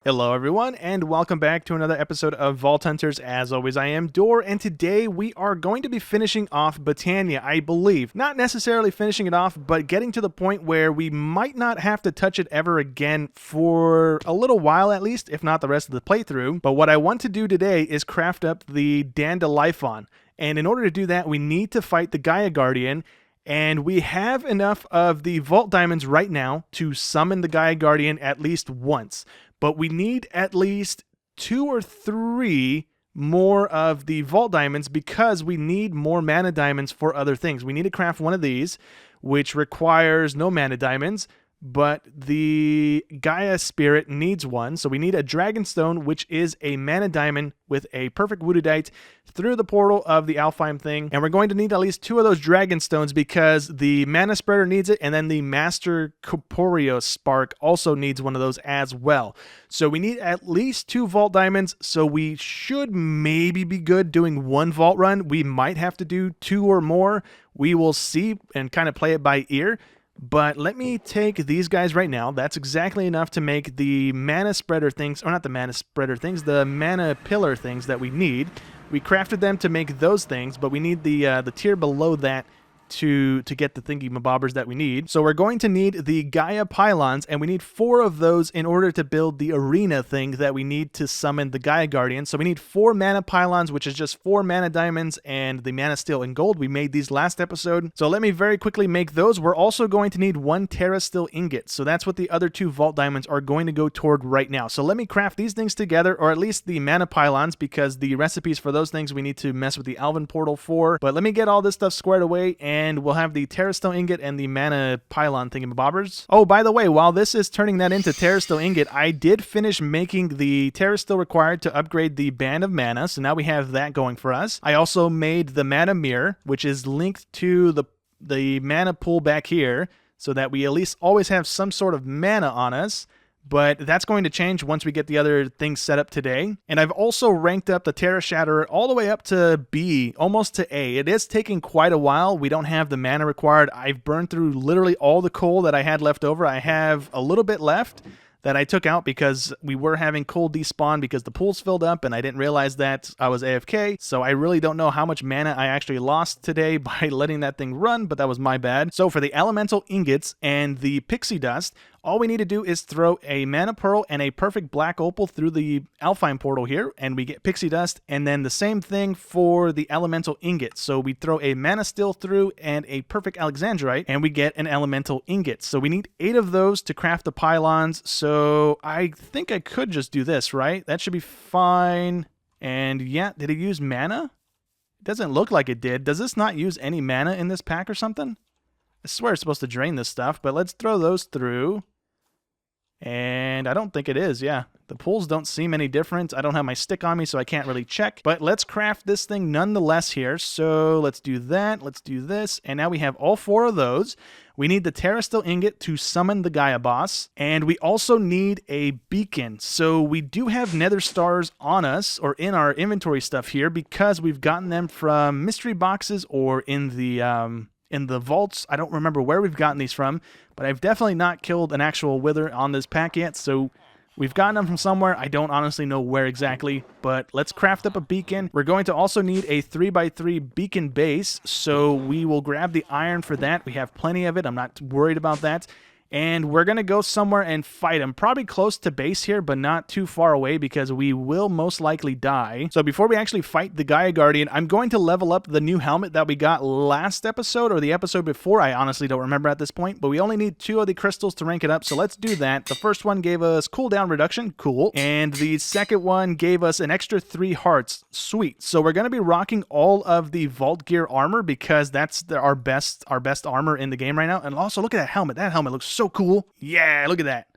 Hello everyone, and welcome back to another episode of Vault Hunters. As always, I am Dor, and today we are going to be finishing off Botania, I believe. Not necessarily finishing it off, but getting to the point where we might not have to touch it ever again for a little while at least, if not the rest of the playthrough. But what I want to do today is craft up the Dandeliphon, and in order to do that, we need to fight the Gaia Guardian. And we have enough of the Vault Diamonds right now to summon the Gaia Guardian at least once. But we need at least 2 or 3 more of the Vault Diamonds because we need more Mana Diamonds for other things. We need to craft one of these, which requires no Mana Diamonds, but the Gaia Spirit needs one. So we need a Dragonstone, which is a Mana Diamond with a perfect Woodudite through the portal of the Alfheim thing. And we're going to need at least 2 of those Dragonstones because the Mana Spreader needs it, and then the Master Corporeal Spark also needs one of those as well. So we need at least 2 Vault Diamonds, so we should maybe be good doing 1 Vault run. We might have to do 2 or more. We will see and kind of play it by ear. But let me take these guys right now. That's exactly enough to make the Mana Spreader things, or not the Mana Spreader things, the Mana Pillar things that we need. We crafted them to make those things, but we need the tier below that to get the thingy-mabobbers that we need. So we're going to need the Gaia Pylons, and we need 4 of those in order to build the arena thing that we need to summon the Gaia Guardian. So we need 4 Mana Pylons, which is just 4 Mana Diamonds and the Mana Steel and Gold. We made these last episode. So let me very quickly make those. We're also going to need 1 Terra Steel Ingot. So that's what the other 2 Vault Diamonds are going to go toward right now. So let me craft these things together, or at least the Mana Pylons, because the recipes for those things we need to mess with the Alvin Portal for. But let me get all this stuff squared away, and we'll have the Terra Steel Ingot and the Mana Pylon thingamabobbers. Oh, by the way, while this is turning that into Terra Steel Ingot, I did finish making the Terra Steel required to upgrade the Band of Mana, so now we have that going for us. I also made the Mana Mirror, which is linked to the mana pool back here, so that we at least always have some sort of mana on us. But that's going to change once we get the other things set up today. And I've also ranked up the Terra Shatterer all the way up to B, almost to A. It is taking quite a while. We don't have the mana required. I've burned through literally all the coal that I had left over. I have a little bit left that I took out because we were having coal despawn because the pool's filled up, and I didn't realize that I was AFK. So I really don't know how much mana I actually lost today by letting that thing run, but that was my bad. So for the elemental ingots and the pixie dust, all we need to do is throw a mana pearl and a perfect black opal through the Alfheim portal here, and we get pixie dust, and then the same thing for the elemental ingot. So we throw a mana steel through and a perfect alexandrite, and we get an elemental ingot. So we need 8 of those to craft the pylons. So I think I could just do this, right? That should be fine. And yeah, did it use mana? It doesn't look like it did. Does this not use any mana in this pack or something? I swear it's supposed to drain this stuff, but let's throw those through. And I don't think it is, yeah. The pools don't seem any different. I don't have my stick on me, so I can't really check. But let's craft this thing nonetheless here. So let's do that. Let's do this. And now we have all 4 of those. We need the Terra Steel Ingot to summon the Gaia boss. And we also need a beacon. So we do have nether stars on us, or in our inventory stuff here, because we've gotten them from mystery boxes or in the vaults. I don't remember where we've gotten these from, but I've definitely not killed an actual wither on this pack yet, so we've gotten them from somewhere. I don't honestly know where exactly, but let's craft up a beacon. We're going to also need a 3x3 beacon base, so we will grab the iron for that. We have plenty of it. I'm not worried about that. And we're going to go somewhere and fight him. Probably close to base here, but not too far away because we will most likely die. So before we actually fight the Gaia Guardian, I'm going to level up the new helmet that we got last episode or the episode before. I honestly don't remember at this point, but we only need 2 of the crystals to rank it up. So let's do that. The first one gave us cooldown reduction. Cool. And the second one gave us an extra 3 hearts. Sweet. So we're going to be rocking all of the Vault Gear armor because that's our best armor in the game right now. And also look at that helmet. That helmet looks so cool. Yeah, look at that.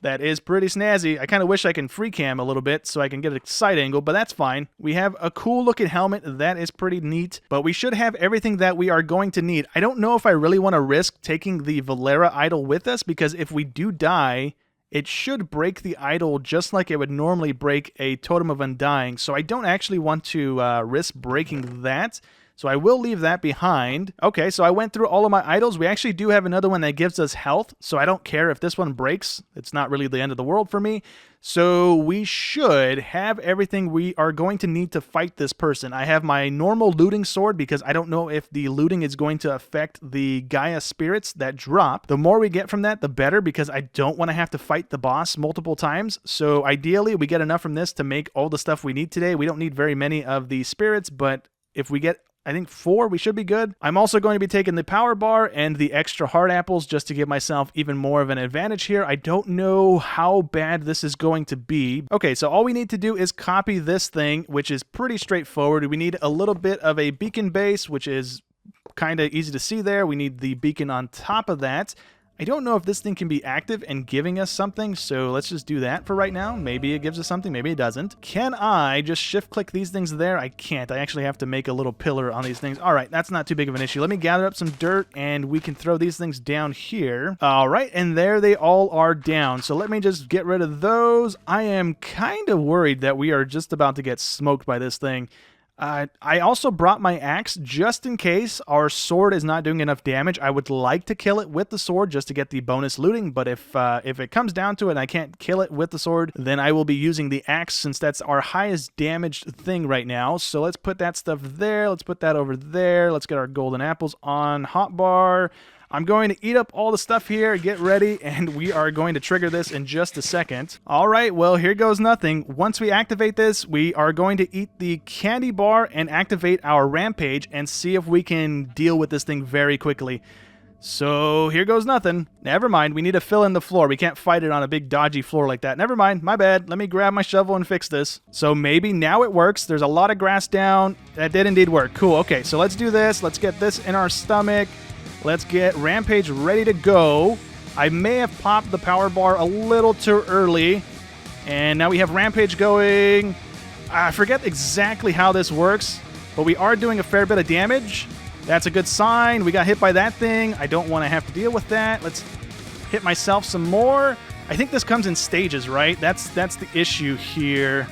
That is pretty snazzy. I kind of wish I can free cam a little bit so I can get a side angle, but that's fine. We have a cool looking helmet. That is pretty neat, but we should have everything that we are going to need. I don't know if I really want to risk taking the Valera idol with us because if we do die, it should break the idol just like it would normally break a Totem of Undying. So I don't actually want to risk breaking that. So I will leave that behind. Okay, so I went through all of my idols. We actually do have another one that gives us health, so I don't care if this one breaks. It's not really the end of the world for me. So we should have everything we are going to need to fight this person. I have my normal looting sword because I don't know if the looting is going to affect the Gaia spirits that drop. The more we get from that, the better, because I don't want to have to fight the boss multiple times. So ideally, we get enough from this to make all the stuff we need today. We don't need very many of the spirits, but if we get, I think 4, we should be good. I'm also going to be taking the power bar and the extra heart apples just to give myself even more of an advantage here. I don't know how bad this is going to be. Okay, so all we need to do is copy this thing, which is pretty straightforward. We need a little bit of a beacon base, which is kind of easy to see there. We need the beacon on top of that. I don't know if this thing can be active and giving us something, so let's just do that for right now. Maybe it gives us something, maybe it doesn't. Can I just shift-click these things there? I can't. I actually have to make a little pillar on these things. All right, that's not too big of an issue. Let me gather up some dirt, and we can throw these things down here. All right, and there they all are down. So let me just get rid of those. I am kind of worried that we are just about to get smoked by this thing. I also brought my axe just in case our sword is not doing enough damage. I would like to kill it with the sword just to get the bonus looting, but if it comes down to it and I can't kill it with the sword, then I will be using the axe since that's our highest damaged thing right now. So let's put that stuff there. Let's put that over there. Let's get our golden apples on hotbar. I'm going to eat up all the stuff here, get ready, and we are going to trigger this in just a second. All right, well, here goes nothing. Once we activate this, we are going to eat the candy bar and activate our rampage and see if we can deal with this thing very quickly. So here goes nothing. Never mind, we need to fill in the floor. We can't fight it on a big dodgy floor like that. Never mind, my bad. Let me grab my shovel and fix this. So maybe now it works. There's a lot of grass down. That did indeed work. Cool, okay, so let's do this. Let's get this in our stomach. Let's get Rampage ready to go. I may have popped the power bar a little too early. And now we have Rampage going. I forget exactly how this works, but we are doing a fair bit of damage. That's a good sign. We got hit by that thing. I don't want to have to deal with that. Let's hit myself some more. I think this comes in stages, right? That's the issue here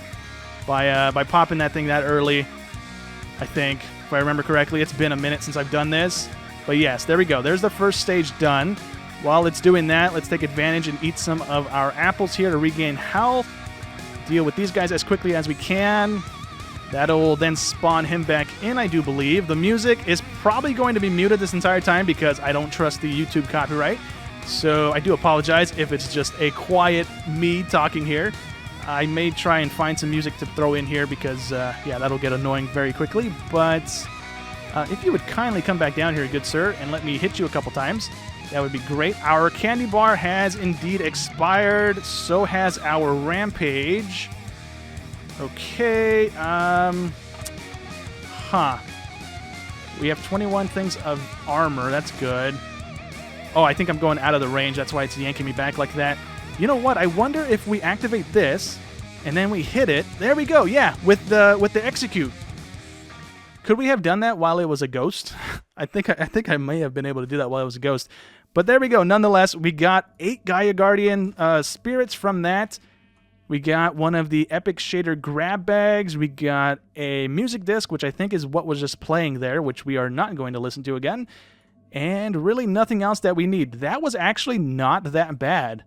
by popping that thing that early, I think, if I remember correctly. It's been a minute since I've done this. But yes, there we go. There's the first stage done. While it's doing that, let's take advantage and eat some of our apples here to regain health. Deal with these guys as quickly as we can. That'll then spawn him back in, I do believe. The music is probably going to be muted this entire time because I don't trust the YouTube copyright. So I do apologize if it's just a quiet me talking here. I may try and find some music to throw in here because, yeah, that'll get annoying very quickly. But if you would kindly come back down here, good sir, and let me hit you a couple times, that would be great. Our candy bar has indeed expired. So has our rampage. Okay, we have 21 things of armor. That's good. Oh, I think I'm going out of the range. That's why it's yanking me back like that. You know what? I wonder if we activate this and then we hit it. There we go. Yeah, with the execute. Could we have done that while it was a ghost? I think I may have been able to do that while it was a ghost. But there we go. Nonetheless, we got 8 Gaia Guardian spirits from that. We got one of the Epic Shader grab bags. We got a music disc, which I think is what was just playing there, which we are not going to listen to again. And really nothing else that we need. That was actually not that bad.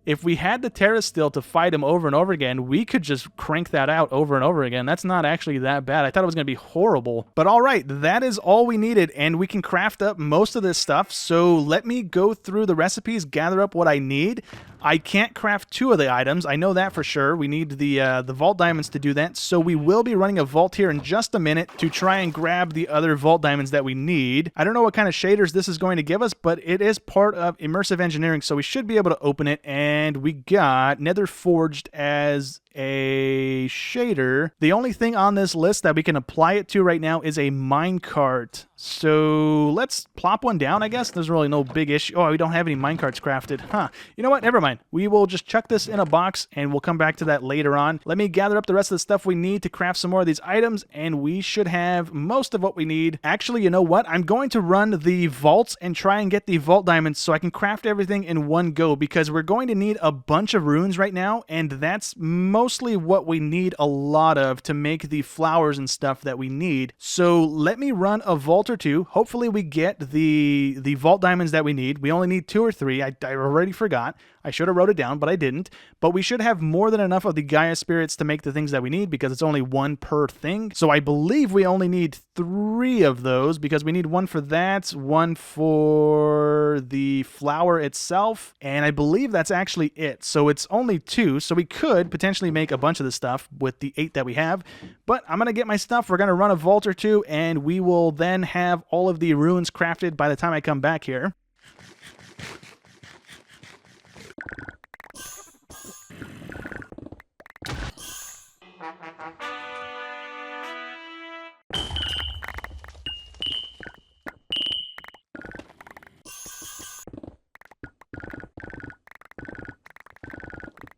If we had the Terra still to fight him over and over again, we could just crank that out over and over again. That's not actually that bad. I thought it was going to be horrible. But all right, that is all we needed, and we can craft up most of this stuff. So let me go through the recipes, gather up what I need. I can't craft 2 of the items. I know that for sure. We need the vault diamonds to do that. So we will be running a vault here in just a minute to try and grab the other vault diamonds that we need. I don't know what kind of shaders this is going to give us, but it is part of immersive engineering, so we should be able to open it. And we got Nether Forged as a shader. The only thing on this list that we can apply it to right now is a minecart. So let's plop one down, I guess. There's really no big issue. Oh, we don't have any minecarts crafted. Huh. You know what? Never mind. We will just chuck this in a box and we'll come back to that later on. Let me gather up the rest of the stuff we need to craft some more of these items, and we should have most of what we need. Actually, you know what? I'm going to run the vaults and try and get the vault diamonds so I can craft everything in one go, because we're going to need a bunch of runes right now, and that's mostly what we need a lot of to make the flowers and stuff that we need. So let me run a vault or 2. Hopefully we get the vault diamonds that we need. We only need 2 or 3. I already forgot. I should have wrote it down, but I didn't. But we should have more than enough of the Gaia spirits to make the things that we need because it's only one per thing. So I believe we only need 3 of those because we need one for that, one for the flower itself, and I believe that's actually it. So it's only 2, so we could potentially make a bunch of this stuff with the 8 that we have. But I'm going to get my stuff. We're going to run a vault or 2, and we will then have all of the runes crafted by the time I come back here.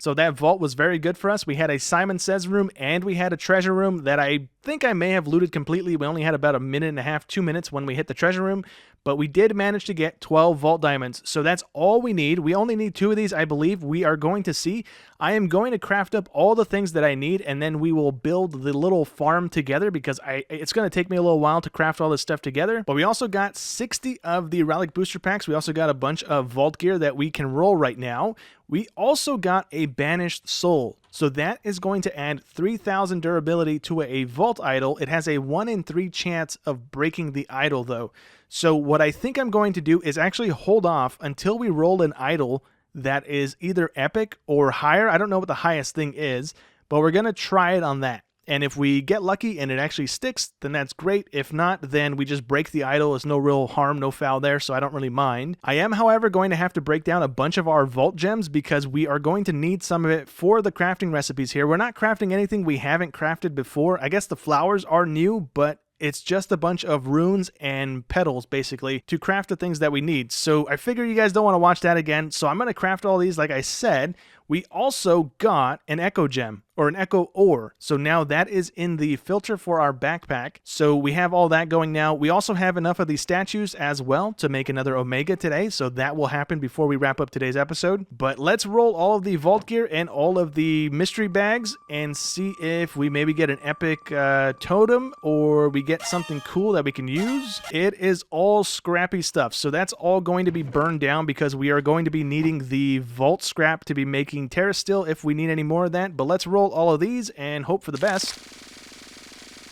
So that vault was very good for us. We had a Simon Says room and we had a treasure room that I think I may have looted completely. We only had about a minute and a half, 2 minutes when we hit the treasure room, but we did manage to get 12 vault diamonds. So that's all we need. We only need 2 of these, I believe. We are going to see. I am going to craft up all the things that I need, and then we will build the little farm together because it's going to take me a little while to craft all this stuff together. But we also got 60 of the relic booster packs. We also got a bunch of vault gear that we can roll right now. We also got a banished soul. So that is going to add 3,000 durability to a vault idol. It has a 1 in 3 chance of breaking the idol though. So what I think I'm going to do is actually hold off until we roll an idol that is either epic or higher. I don't know what the highest thing is, but we're going to try it on that. And if we get lucky and it actually sticks, then that's great. If not, then we just break the idol. There's no real harm, no foul there, so I don't really mind. I am, however, going to have to break down a bunch of our vault gems because we are going to need some of it for the crafting recipes here. We're not crafting anything we haven't crafted before. I guess the flowers are new, but it's just a bunch of runes and petals, basically, to craft the things that we need. So I figure you guys don't want to watch that again, so I'm going to craft all these like I said. We also got an echo gem, or an echo ore. So now that is in the filter for our backpack. So we have all that going now. We also have enough of these statues as well to make another Omega today. So that will happen before we wrap up today's episode. But let's roll all of the vault gear and all of the mystery bags and see if we maybe get an epic totem or we get something cool that we can use. It is all scrappy stuff. So that's all going to be burned down because we are going to be needing the vault scrap to be making terra steel if we need any more of that. But let's roll all of these and hope for the best.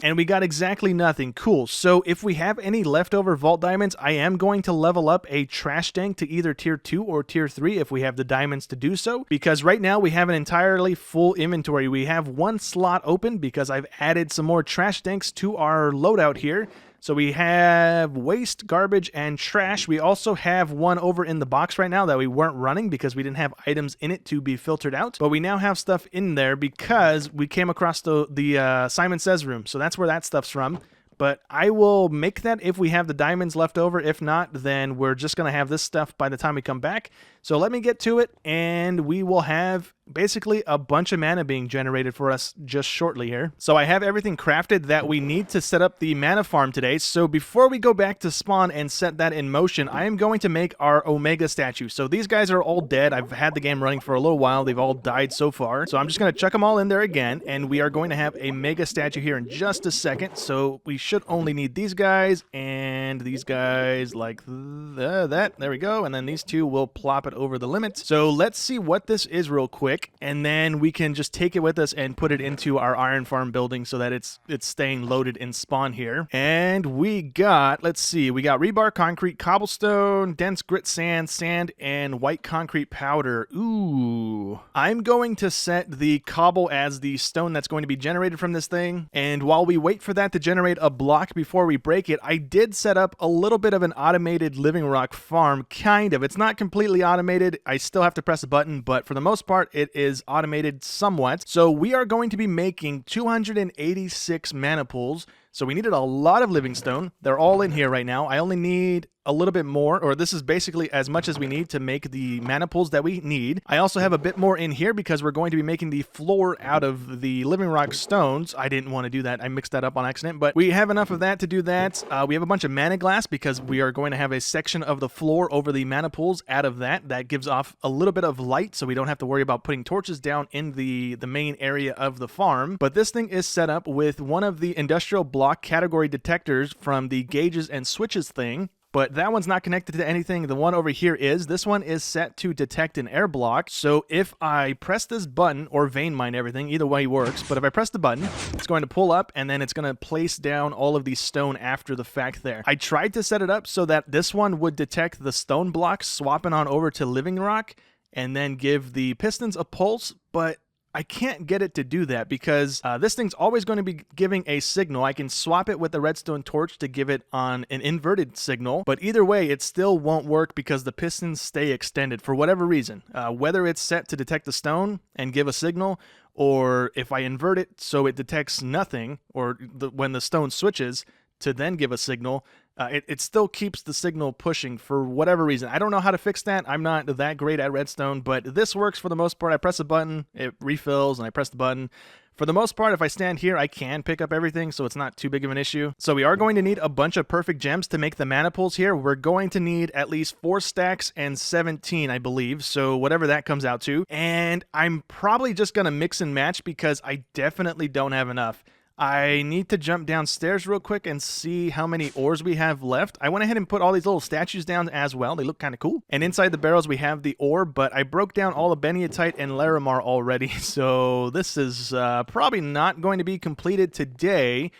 And we got exactly nothing. Cool. So if we have any leftover vault diamonds, I am going to level up a trash tank to either tier 2 or tier 3 if we have the diamonds to do so. Because right now we have an entirely full inventory. We have 1 slot open because I've added some more trash tanks to our loadout here. So we have waste, garbage, and trash. We also have one over in the box right now that we weren't running because we didn't have items in it to be filtered out. But we now have stuff in there because we came across the Simon Says room. So that's where that stuff's from. But I will make that if we have the diamonds left over. If not, then we're just going to have this stuff by the time we come back. So let me get to it, and we will have basically a bunch of mana being generated for us just shortly here. So I have everything crafted that we need to set up the mana farm today. So before we go back to spawn and set that in motion, I am going to make our Omega statue. So these guys are all dead. I've had the game running for a little while. They've all died so far. So I'm just going to chuck them all in there again, and we are going to have a Mega statue here in just a second. So we should only need these guys and these guys like that. There we go. And then these two will plop it over the limit. So let's see what this is real quick, and then we can just take it with us and put it into our iron farm building so that it's staying loaded in spawn here. And we got, let's see, we got rebar, concrete, cobblestone, dense grit sand, and white concrete powder. Ooh. I'm going to set the cobble as the stone that's going to be generated from this thing. And while we wait for that to generate a block before we break it, I did set up a little bit of an automated living rock farm, kind of. It's not completely automated. I still have to press a button, but for the most part, it is automated somewhat. So we are going to be making 286 mana pools. So we needed a lot of living stone. They're all in here right now. I only need a little bit more, or this is basically as much as we need to make the mana pools that we need. I also have a bit more in here because we're going to be making the floor out of the living rock stones. I didn't want to do that. I mixed that up on accident, but we have enough of that to do that. We have a bunch of mana glass because we are going to have a section of the floor over the mana pools out of that. That gives off a little bit of light so we don't have to worry about putting torches down in the main area of the farm. But this thing is set up with one of the industrial block category detectors from the gauges and switches thing. but that one's not connected to anything. The one over here is. This one is set to detect an air block. So if I press this button, or vein mine everything, either way works, but if I press the button, it's going to pull up and then it's going to place down all of these stone after the fact there. I tried to set it up so that this one would detect the stone blocks, swapping on over to living rock, and then give the pistons a pulse, but I can't get it to do that because this thing's always going to be giving a signal. I can swap it with the redstone torch to give it on an inverted signal, but either way, it still won't work because the pistons stay extended for whatever reason. Whether it's set to detect the stone and give a signal, or if I invert it so it detects nothing, or when the stone switches to then give a signal, it still keeps the signal pushing for whatever reason. I don't know how to fix that. I'm not that great at redstone, but this works for the most part. I press a button, it refills, and I press the button. For the most part, if I stand here, I can pick up everything, so it's not too big of an issue. So we are going to need a bunch of perfect gems to make the mana pools here. We're going to need at least 4 stacks and 17, I believe, so whatever that comes out to. And I'm probably just going to mix and match because I definitely don't have enough. I need to jump downstairs real quick and see how many ores we have left. I went ahead and put all these little statues down as well. They look kind of cool. And inside the barrels, we have the ore, but I broke down all the beniatite and larimar already. So this is probably not going to be completed today,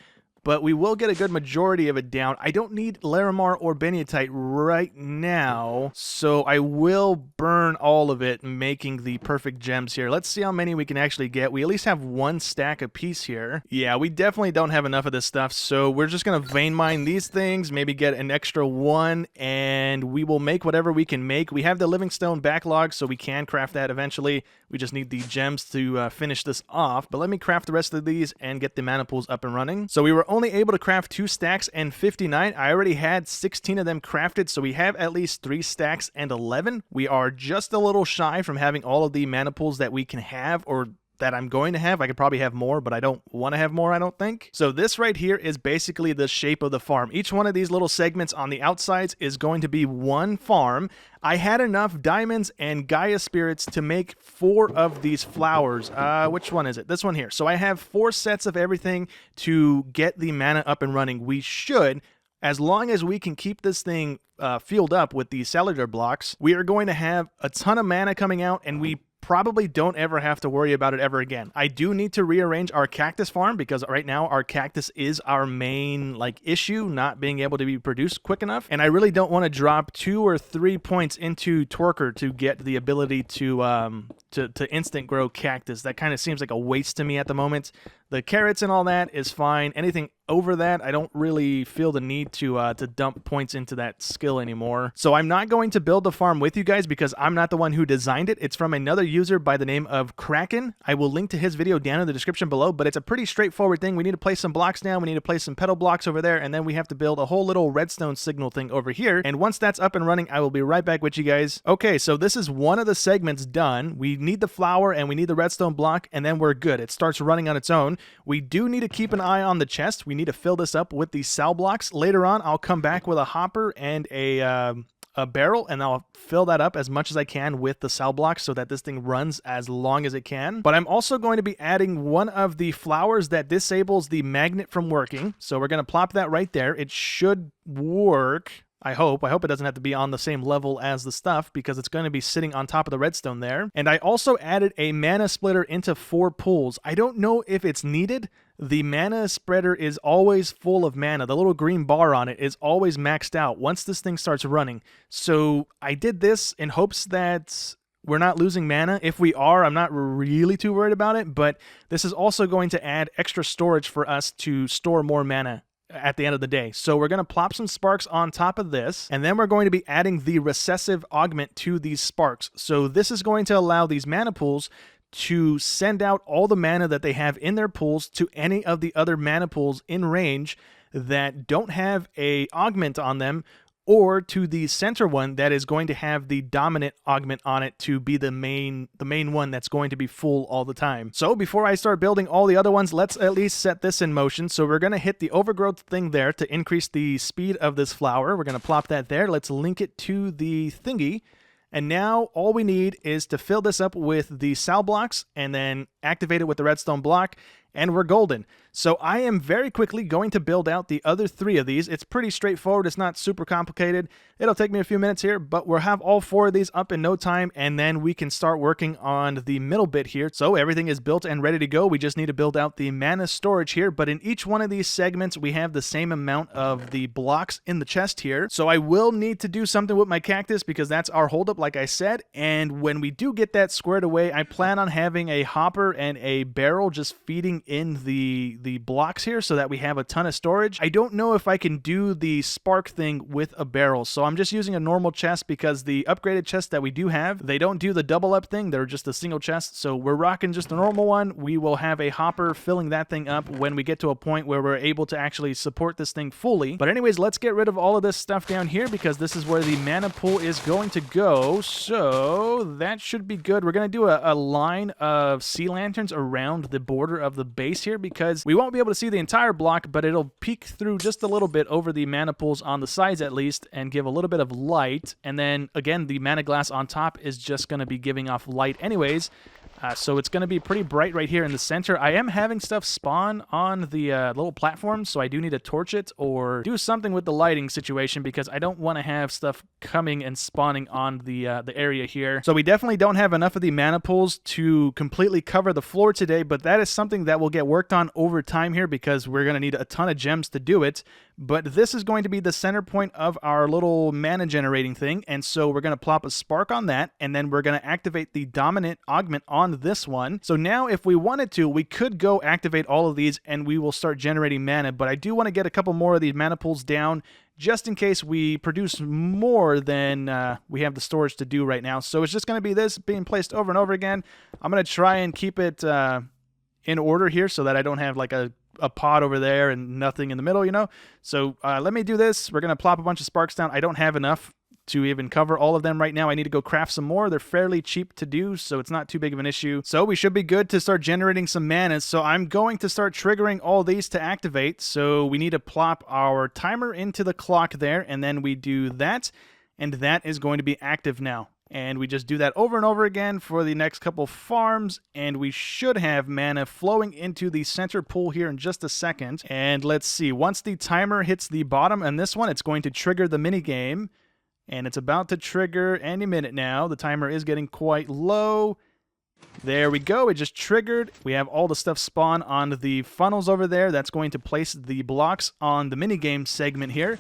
but we will get a good majority of it down. I don't need larimar or beniatite right now, so I will burn all of it making the perfect gems here. Let's see how many we can actually get. We at least have 1 stack apiece here. Yeah, we definitely don't have enough of this stuff, so we're just going to vein mine these things, maybe get an extra 1, and we will make whatever we can make. We have the living stone backlog, so we can craft that eventually. We just need the gems to finish this off, but let me craft the rest of these and get the mana pools up and running. So we were only able to craft 2 stacks and 59. I already had 16 of them crafted, so we have at least 3 stacks and 11. We are just a little shy from having all of the mana pools that we can have, or that I'm going to have. I could probably have more, but I don't want to have more, I don't think. So this right here is basically the shape of the farm. Each one of these little segments on the outsides is going to be one farm. I had enough diamonds and Gaia spirits to make 4 of these flowers. Which one is it? This one here. So I have 4 sets of everything to get the mana up and running. We should, as long as we can keep this thing filled up with the cellular blocks, we are going to have a ton of mana coming out, and we probably don't ever have to worry about it ever again. I do need to rearrange our cactus farm because right now our cactus is our main issue, not being able to be produced quick enough. And I really don't want to drop 2 or 3 points into Torker to get the ability to instant grow cactus. That kind of seems like a waste to me at the moment. The carrots and all that is fine. Anything over that, I don't really feel the need to dump points into that skill anymore. So I'm not going to build the farm with you guys because I'm not the one who designed it. It's from another user by the name of Krakaen. I will link to his video down in the description below, but it's a pretty straightforward thing. We need to place some blocks down. We need to place some petal blocks over there, and then we have to build a whole little redstone signal thing over here. And once that's up and running, I will be right back with you guys. Okay, so this is one of the segments done. We need the flower and we need the redstone block, and then we're good. It starts running on its own. We do need to keep an eye on the chest. We need to fill this up with these cell blocks. Later on, I'll come back with a hopper and a barrel, and I'll fill that up as much as I can with the cell blocks so that this thing runs as long as it can. But I'm also going to be adding one of the flowers that disables the magnet from working. So we're going to plop that right there. It should work. I hope it doesn't have to be on the same level as the stuff because it's going to be sitting on top of the redstone there. And I also added a mana splitter into 4 pools. I don't know if it's needed. The mana spreader is always full of mana. The little green bar on it is always maxed out once this thing starts running. So I did this in hopes that we're not losing mana. If we are, I'm not really too worried about it, but this is also going to add extra storage for us to store more mana at the end of the day. So we're going to plop some sparks on top of this, and then we're going to be adding the recessive augment to these sparks. So this is going to allow these mana pools to send out all the mana that they have in their pools to any of the other mana pools in range that don't have a augment on them, or to the center one that is going to have the dominant augment on it to be the main one that's going to be full all the time. So before I start building all the other ones, let's at least set this in motion. So we're going to hit the overgrowth thing there to increase the speed of this flower. We're going to plop that there. Let's link it to the thingy. And now all we need is to fill this up with the cell blocks and then activate it with the redstone block. and we're golden. So I am very quickly going to build out the other 3 of these. It's pretty straightforward. It's not super complicated. It'll take me a few minutes here, but we'll have all 4 of these up in no time, and then we can start working on the middle bit here. So everything is built and ready to go. We just need to build out the mana storage here, but in each one of these segments, we have the same amount of the blocks in the chest here. So I will need to do something with my cactus because that's our holdup, like I said, and when we do get that squared away, I plan on having a hopper and a barrel just feeding in the blocks here so that we have a ton of storage. I don't know if I can do the spark thing with a barrel, so I'm just using a normal chest because the upgraded chests that we do have, they don't do the double up thing. They're just a single chest, so we're rocking just a normal one. We will have a hopper filling that thing up when we get to a point where we're able to actually support this thing fully. But anyways, let's get rid of all of this stuff down here because this is where the mana pool is going to go, so that should be good. We're going to do a line of sea lanterns around the border of the base here because we won't be able to see the entire block, but it'll peek through just a little bit over the mana pools on the sides at least and give a little bit of light. And then again, the mana glass on top is just going to be giving off light anyways. So it's going to be pretty bright right here in the center. I am having stuff spawn on the little platform, so I do need to torch it or do something with the lighting situation because I don't want to have stuff coming and spawning on the area here. So we definitely don't have enough of the mana pools to completely cover the floor today, but that is something that will get worked on over time here because we're going to need a ton of gems to do it. But this is going to be the center point of our little mana generating thing, and so we're going to plop a spark on that, and then we're going to activate the dominant augment on this one. So now if we wanted to, we could go activate all of these and we will start generating mana, but I do want to get a couple more of these mana pools down just in case we produce more than we have the storage to do right now. So it's just going to be this being placed over and over again. I'm going to try and keep it in order here so that I don't have like a pod over there and nothing in the middle, you know? So let me do this. We're going to plop a bunch of sparks down. I don't have enough to even cover all of them right now. I need to go craft some more. They're fairly cheap to do, so it's not too big of an issue. So we should be good to start generating some mana. So I'm going to start triggering all these to activate. So we need to plop our timer into the clock there, and then we do that, and that is going to be active now. And we just do that over and over again for the next couple farms, and we should have mana flowing into the center pool here in just a second. And let's see, once the timer hits the bottom on this one, it's going to trigger the minigame, and it's about to trigger any minute now. The timer is getting quite low. There we go, it just triggered. We have all the stuff spawn on the funnels over there. That's going to place the blocks on the minigame segment here.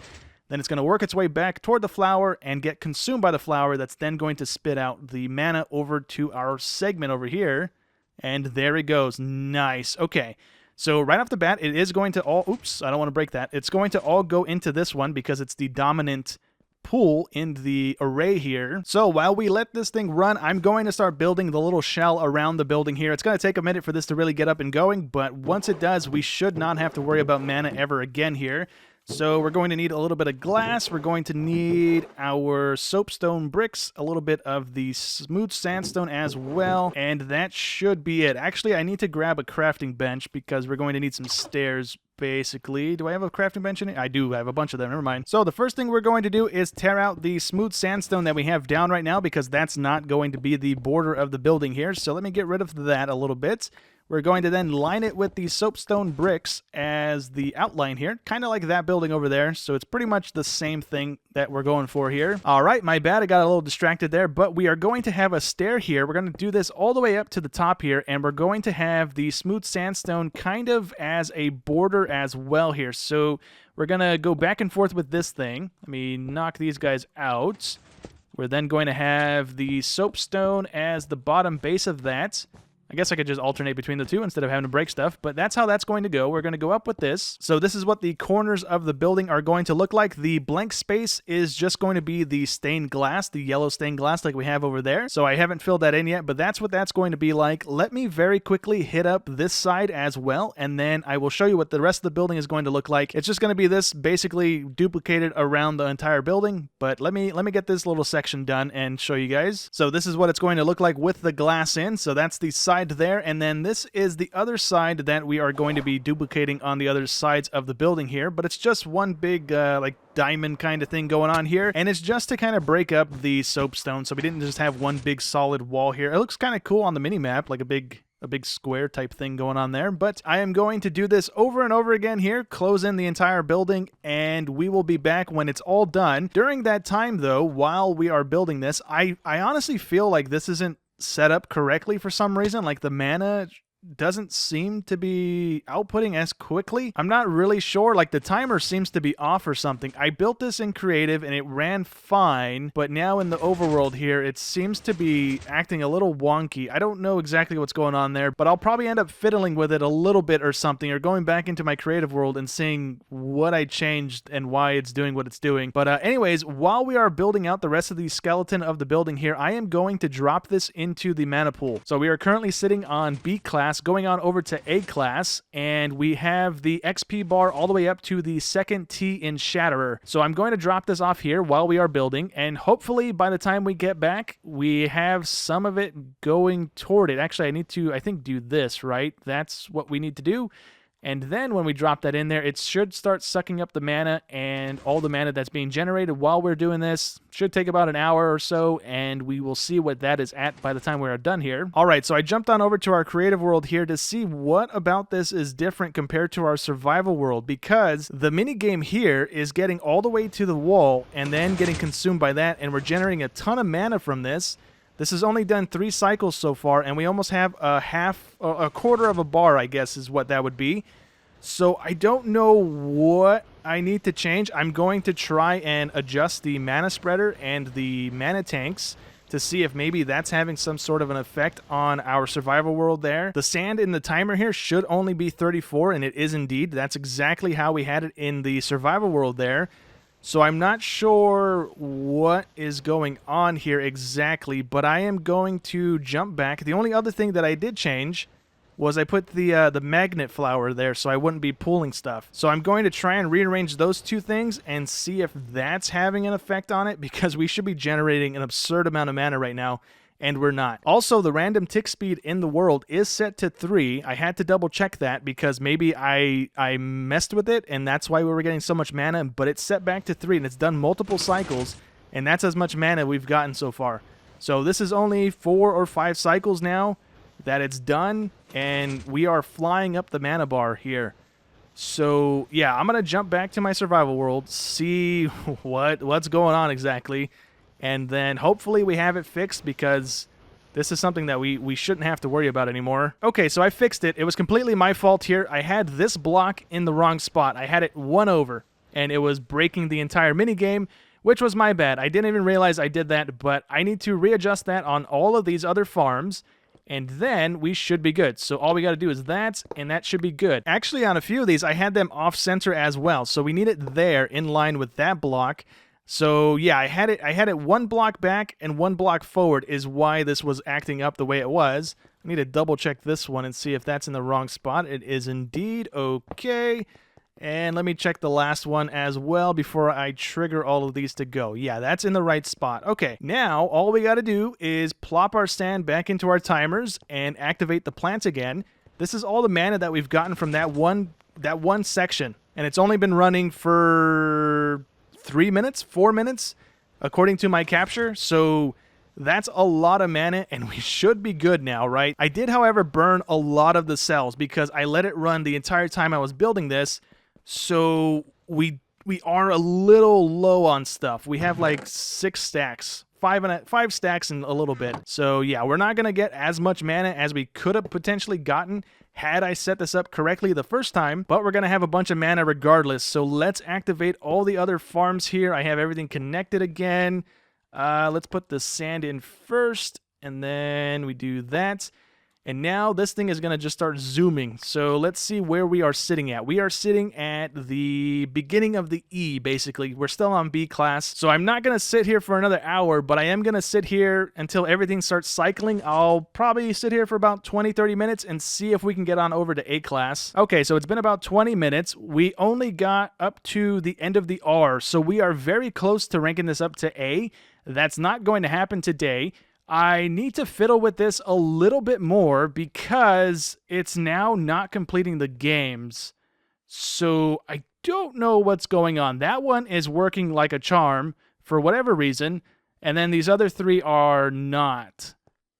Then it's going to work its way back toward the flower and get consumed by the flower. That's then going to spit out the mana over to our segment over here. And there it goes. Nice. Okay. So right off the bat, it is going to all... Oops, I don't want to break that. It's going to all go into this one because it's the dominant pool in the array here. So while we let this thing run, I'm going to start building the little shell around the building here. It's going to take a minute for this to really get up and going, but once it does, we should not have to worry about mana ever again here. So we're going to need a little bit of glass. We're going to need our soapstone bricks, a little bit of the smooth sandstone as well, and that should be it. Actually, I need to grab a crafting bench because we're going to need some stairs, basically. Do I have a crafting bench in it? I do. I have a bunch of them. Never mind. So the first thing we're going to do is tear out the smooth sandstone that we have down right now because that's not going to be the border of the building here. So let me get rid of that a little bit. We're going to then line it with the soapstone bricks as the outline here, kind of like that building over there. So it's pretty much the same thing that we're going for here. All right, my bad. I got a little distracted there, but we are going to have a stair here. We're going to do this all the way up to the top here, and we're going to have the smooth sandstone kind of as a border as well here. So we're going to go back and forth with this thing. Let me knock these guys out. We're then going to have the soapstone as the bottom base of that. I guess I could just alternate between the two instead of having to break stuff, but that's how that's going to go. We're going to go up with this. So this is what the corners of the building are going to look like. The blank space is just going to be the stained glass, the yellow stained glass like we have over there. So I haven't filled that in yet, but that's what that's going to be like. Let me very quickly hit up this side as well, and then I will show you what the rest of the building is going to look like. It's just going to be this basically duplicated around the entire building, but let me get this little section done and show you guys. So this is what it's going to look like with the glass in. So that's the side there, and then this is the other side that we are going to be duplicating on the other sides of the building here, but it's just one big like diamond kind of thing going on here, and it's just to kind of break up the soapstone so we didn't just have one big solid wall here. It looks kind of cool on the mini map, like a big a big square type thing going on there. But I am going to do this over and over again here, close in the entire building, and we will be back when it's all done. During that time, though, while we are building this, I honestly feel like this isn't set up correctly for some reason. Like the mana doesn't seem to be outputting as quickly. I'm not really sure. Like the timer seems to be off or something. I built this in creative and it ran fine, but now in the overworld here, it seems to be acting a little wonky. I don't know exactly what's going on there, but I'll probably end up fiddling with it a little bit or something, or going back into my creative world and seeing what I changed and why it's doing what it's doing. But anyways, while we are building out the rest of the skeleton of the building here, I am going to drop this into the mana pool. So we are currently sitting on B class, going on over to A class, and we have the XP bar all the way up to the second T in Shatterer. So I'm going to drop this off here while we are building, and hopefully by the time we get back, we have some of it going toward it. Actually, I need to, I think, do this, right? That's what we need to do. And then when we drop that in there, it should start sucking up the mana, and all the mana that's being generated while we're doing this should take about an hour or so, and we will see what that is at by the time we're done here. All right, so I jumped on over to our creative world here to see what about this is different compared to our survival world, because the mini game here is getting all the way to the wall and then getting consumed by that, and we're generating a ton of mana from this. This has only done 3 cycles so far, and we almost have a quarter of a bar, I guess is what that would be. So I don't know what I need to change. I'm going to try and adjust the mana spreader and the mana tanks to see if maybe that's having some sort of an effect on our survival world there. The sand in the timer here should only be 34, and it is indeed. That's exactly how we had it in the survival world there. So I'm not sure what is going on here exactly, but I am going to jump back. The only other thing that I did change was I put the magnet flower there so I wouldn't be pulling stuff. So I'm going to try and rearrange those two things and see if that's having an effect on it, because we should be generating an absurd amount of mana right now, and we're not. Also, the random tick speed in the world is set to 3. I had to double check that because maybe I messed with it, and that's why we were getting so much mana, but it's set back to 3, and it's done multiple cycles, and that's as much mana we've gotten so far. So this is only 4 or 5 cycles now that it's done, and we are flying up the mana bar here. So yeah, I'm gonna jump back to my survival world, see what's going on exactly, and then hopefully we have it fixed, because this is something that we shouldn't have to worry about anymore. Okay, so I fixed it. It was completely my fault here. I had this block in the wrong spot. I had it 1 over, and it was breaking the entire minigame, which was my bad. I didn't even realize I did that, but I need to readjust that on all of these other farms, and then we should be good. So all we got to do is that, and that should be good. Actually, on a few of these, I had them off-center as well, so we need it there in line with that block. So yeah, I had it 1 block back and 1 block forward is why this was acting up the way it was. I need to double check this one and see if that's in the wrong spot. It is indeed. Okay. And let me check the last one as well before I trigger all of these to go. Yeah, that's in the right spot. Okay, now all we got to do is plop our sand back into our timers and activate the plants again. This is all the mana that we've gotten from that one section, and it's only been running for 3 minutes, 4 minutes, according to my capture. So that's a lot of mana, and we should be good now, right? I did, however, burn a lot of the cells because I let it run the entire time I was building this. So we are a little low on stuff. We have like 6 stacks, 5 stacks and a little bit. So yeah, we're not going to get as much mana as we could have potentially gotten had I set this up correctly the first time, but we're going to have a bunch of mana regardless. So let's activate all the other farms here. I have everything connected again. Let's put the sand in first, and then we do that. And now this thing is going to just start zooming. So let's see where we are sitting at. We are sitting at the beginning of the E, basically. We're still on B class. So I'm not going to sit here for another hour, but I am going to sit here until everything starts cycling. I'll probably sit here for about 20-30 minutes and see if we can get on over to A class. Okay, so it's been about 20 minutes. We only got up to the end of the R, so we are very close to ranking this up to A. That's not going to happen today. I need to fiddle with this a little bit more because it's now not completing the games. So I don't know what's going on. That one is working like a charm for whatever reason, and then these other 3 are not.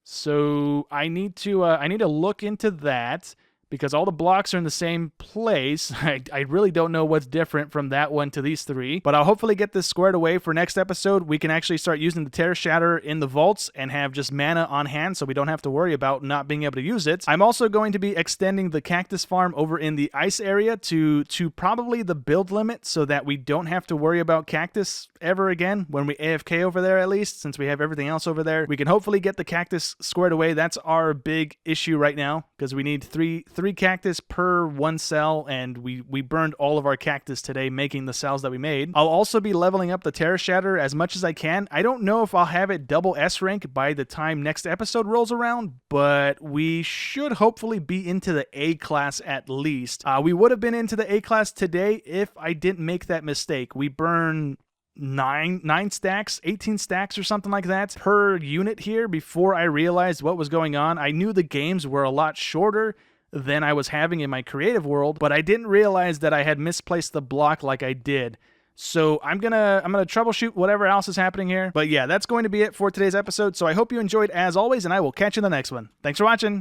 So I need to look into that, because all the blocks are in the same place. I really don't know what's different from that one to these three, but I'll hopefully get this squared away for next episode. We can actually start using the terra shatterer in the vaults and have just mana on hand, so we don't have to worry about not being able to use it. I'm also going to be extending the cactus farm over in the ice area to probably the build limit, so that we don't have to worry about cactus ever again when we AFK over there, at least, since we have everything else over there. We can hopefully get the cactus squared away. That's our big issue right now, because we need three cactus per one cell, and we burned all of our cactus today making the cells that we made. I'll also be leveling up the terra shatterer as much as I can. I don't know if I'll have it double S rank by the time next episode rolls around, but we should hopefully be into the A class at least. We would have been into the A class today if I didn't make that mistake. We burn 9 stacks, 18 stacks or something like that per unit here before I realized what was going on. I knew the games were a lot shorter than I was having in my creative world, but I didn't realize that I had misplaced the block like I did. So I'm gonna troubleshoot whatever else is happening here. But yeah, that's going to be it for today's episode. So I hope you enjoyed as always, and I will catch you in the next one. Thanks for watching.